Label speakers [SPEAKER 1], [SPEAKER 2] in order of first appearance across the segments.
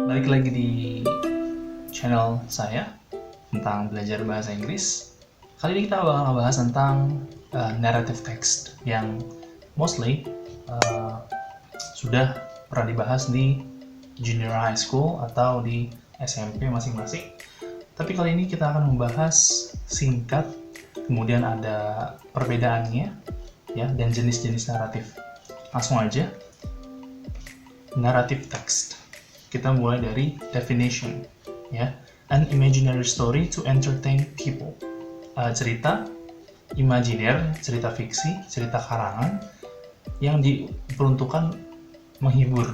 [SPEAKER 1] Balik lagi di channel saya tentang belajar bahasa Inggris. Kali ini kita bakal ngebahas tentang narrative text yang mostly sudah pernah dibahas di junior high school atau di SMP masing-masing. Tapi kali ini kita akan membahas singkat, kemudian ada perbedaannya, ya, dan jenis-jenis naratif. Langsung aja, narrative text. Kita mulai dari definition, ya, an imaginary story to entertain people. Cerita imajiner, cerita fiksi, cerita karangan yang diperuntukkan menghibur,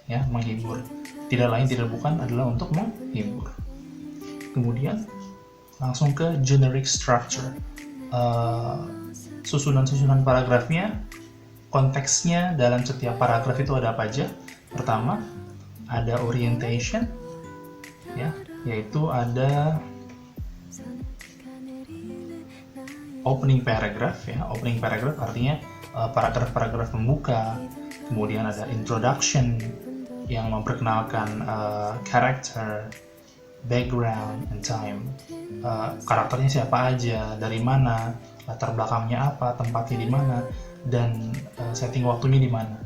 [SPEAKER 1] ya, menghibur. Tidak lain tidak bukan adalah untuk menghibur. Kemudian langsung ke generic structure, susunan-susunan paragrafnya, konteksnya dalam setiap paragraf itu ada apa aja. Pertama, ada orientation, ya, yaitu ada opening paragraph, ya. Opening paragraph artinya paragraf-paragraf pembuka. Kemudian ada introduction yang memperkenalkan karakter, background, and time. Karakternya siapa aja, dari mana, latar belakangnya apa, tempatnya di mana, dan setting waktunya di mana.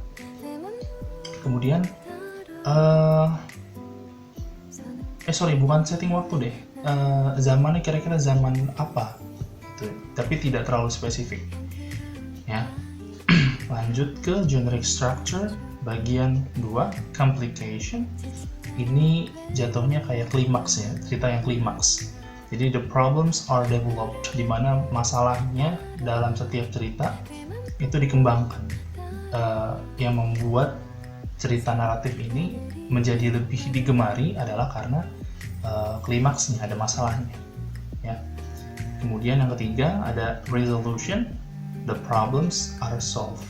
[SPEAKER 1] Kemudian bukan setting waktu deh, zamannya kira-kira zaman apa gitu, tapi tidak terlalu spesifik, ya. Lanjut ke generic structure bagian 2, complication. Ini jatuhnya kayak klimaks, ya, cerita yang klimaks. Jadi the problems are developed, di mana masalahnya dalam setiap cerita itu dikembangkan. Yang membuat cerita naratif ini menjadi lebih digemari adalah karena klimaksnya, ada masalahnya, ya. Kemudian yang ketiga ada resolution, the problems are solved.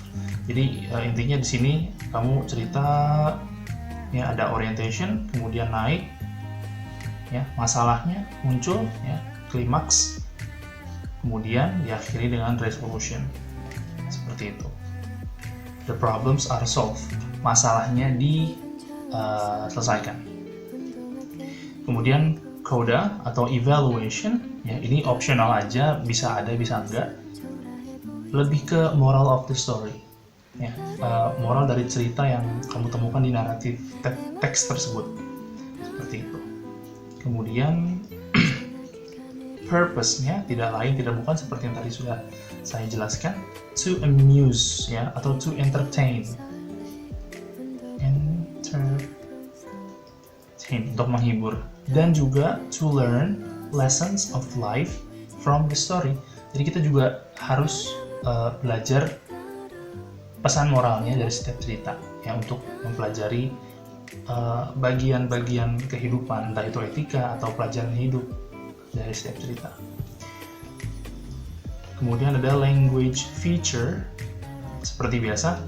[SPEAKER 1] Jadi intinya di sini kamu cerita, ya, ada orientation, kemudian naik, ya, masalahnya muncul, ya, klimaks, kemudian diakhiri dengan resolution, seperti itu. The problems are solved, masalahnya diselesaikan. Kemudian coda atau evaluation, ya, ini optional aja, bisa ada bisa enggak. Lebih ke moral of the story, ya, moral dari cerita yang kamu temukan di naratif teks tersebut, seperti itu. Kemudian purpose-nya tidak lain tidak bukan seperti yang tadi sudah saya jelaskan, to amuse, ya, atau to entertain, untuk menghibur, dan juga to learn lessons of life from the story. Jadi kita juga harus belajar pesan moralnya dari setiap cerita, ya, untuk mempelajari bagian-bagian kehidupan, entah itu etika atau pelajaran hidup dari setiap cerita. Kemudian ada language feature. Seperti biasa,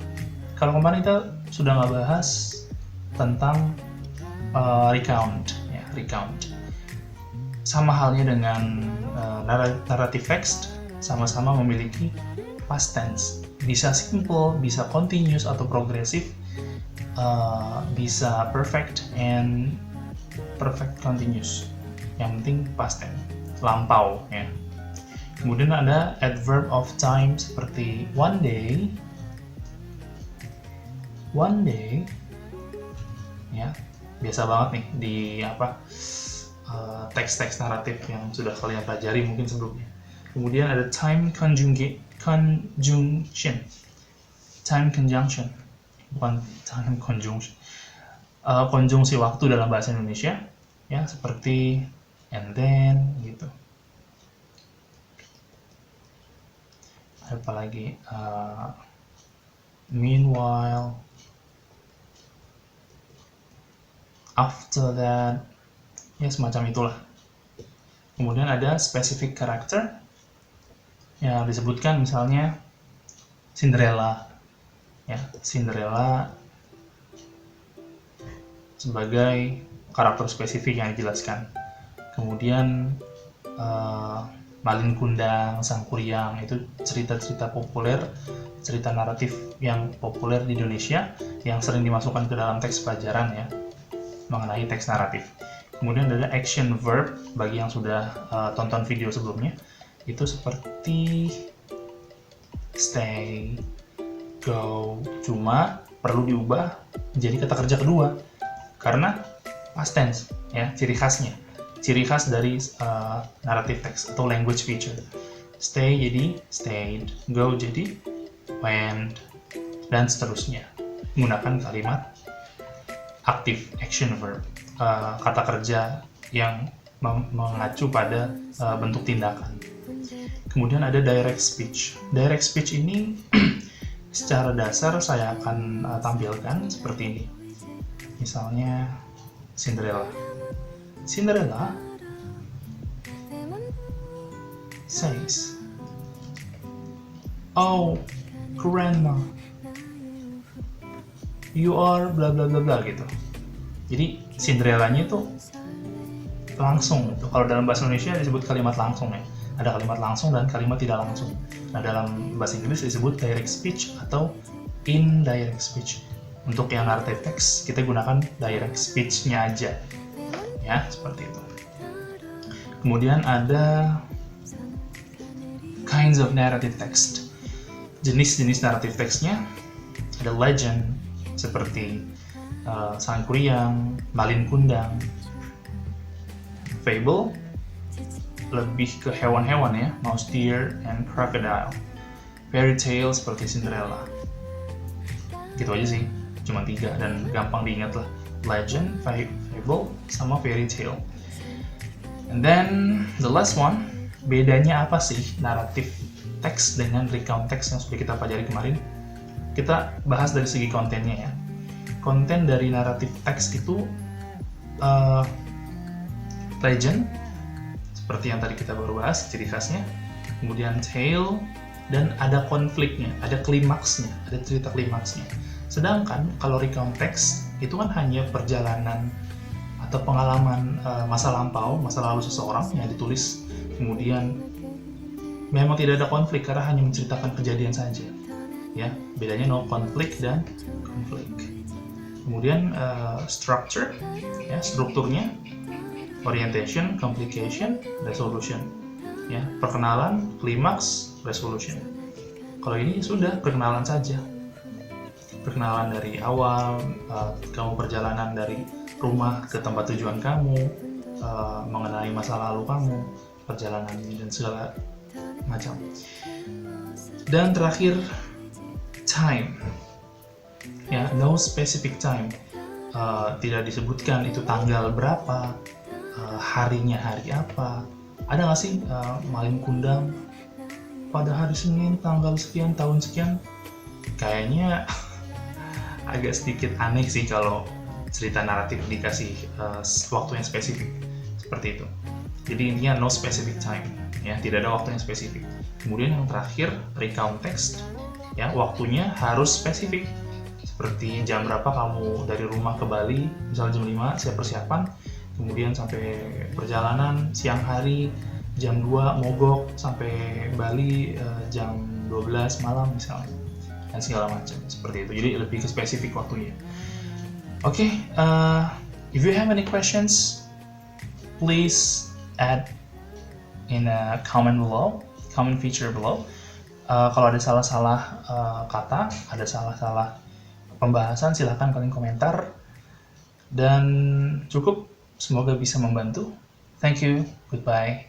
[SPEAKER 1] kalau kemarin kita sudah nggak bahas tentang recount, ya, recount. Sama halnya dengan narrative text, sama-sama memiliki past tense. Bisa simple, bisa continuous atau progressive, bisa perfect and perfect continuous. Yang penting past tense, lampau, ya. Kemudian ada adverb of time seperti one day, ya, biasa banget nih di teks-teks naratif yang sudah kalian pelajari mungkin sebelumnya. Kemudian ada time conjunction, bukan time conjunction, konjungsi waktu dalam bahasa Indonesia, ya, seperti and then gitu. Apa lagi, meanwhile, after that, ya, semacam itulah. Kemudian ada specific character yang disebutkan, misalnya Cinderella, ya, Cinderella sebagai karakter spesifik yang dijelaskan. Kemudian Malin Kundang, Sang Kuryang, itu cerita-cerita populer, cerita naratif yang populer di Indonesia yang sering dimasukkan ke dalam teks pelajaran ya, mengenai teks naratif. Kemudian ada action verb bagi yang sudah tonton video sebelumnya, itu seperti stay, go, cuma perlu diubah menjadi kata kerja kedua karena past tense ya, ciri khas dari narrative text atau language feature. Stay jadi stayed, go jadi went, dan seterusnya menggunakan kalimat aktif, action verb, kata kerja yang mengacu pada bentuk tindakan. Kemudian ada direct speech. Direct speech ini secara dasar saya akan tampilkan seperti ini. Misalnya Cinderella says, "Oh, grandma, you are bla bla bla bla," gitu. Jadi Cinderella-nya itu langsung gitu. Kalau dalam bahasa Indonesia disebut kalimat langsung ya. Ada kalimat langsung dan kalimat tidak langsung. Nah, dalam bahasa Inggris disebut direct speech atau indirect speech. Untuk yang narrative text kita gunakan direct speech-nya aja. Ya, seperti itu. Kemudian ada kinds of narrative text. Jenis-jenis narrative text-nya ada legend seperti Sang Kuryang, Malin Kundang. Fable lebih ke hewan-hewan ya, mouse, deer, and crocodile. Fairy tale seperti Cinderella. Gitu aja sih, cuma 3 dan gampang diingat lah. Legend, fable, sama fairy tale. And then the last one, bedanya apa sih narrative text dengan recount text yang sudah kita pelajari kemarin? Kita bahas dari segi kontennya ya. Konten dari narrative text itu legend, seperti yang tadi kita baru bahas, ciri khasnya. Kemudian tale, dan ada konfliknya, ada klimaksnya, ada cerita klimaksnya. Sedangkan kalau recount text itu kan hanya perjalanan atau pengalaman masa lalu seseorang yang ditulis, kemudian memang tidak ada konflik karena hanya menceritakan kejadian saja. Ya, bedanya no konflik dan konflik. Kemudian structure, ya, strukturnya, orientation, complication, resolution. Ya, perkenalan, klimaks, resolution. Kalau ini sudah perkenalan saja. Perkenalan dari awal, kamu perjalanan dari rumah ke tempat tujuan kamu, mengenai masa lalu kamu, perjalanan dan segala macam. Dan terakhir, time. Ya, no specific time. Tidak disebutkan itu tanggal berapa, harinya hari apa. Ada nggak sih Malin Kundang pada hari Senin tanggal sekian tahun sekian? Kayaknya agak sedikit aneh sih kalau cerita naratif dikasih waktu yang spesifik seperti itu. Jadi intinya no specific time, ya, tidak ada waktu yang spesifik. Kemudian yang terakhir, recount text, ya, waktunya harus spesifik. Seperti jam berapa kamu dari rumah ke Bali, misalnya jam 5 siap persiapan, kemudian sampai perjalanan siang hari, jam 2 mogok sampai Bali jam 12 malam misalnya, dan segala macam seperti itu. Jadi lebih ke spesifik waktunya. Oke, if you have any questions, please add in a comment feature below. Kalau ada salah-salah kata, ada salah-salah pembahasan, silahkan kalian komentar. Dan cukup, semoga bisa membantu. Thank you, goodbye.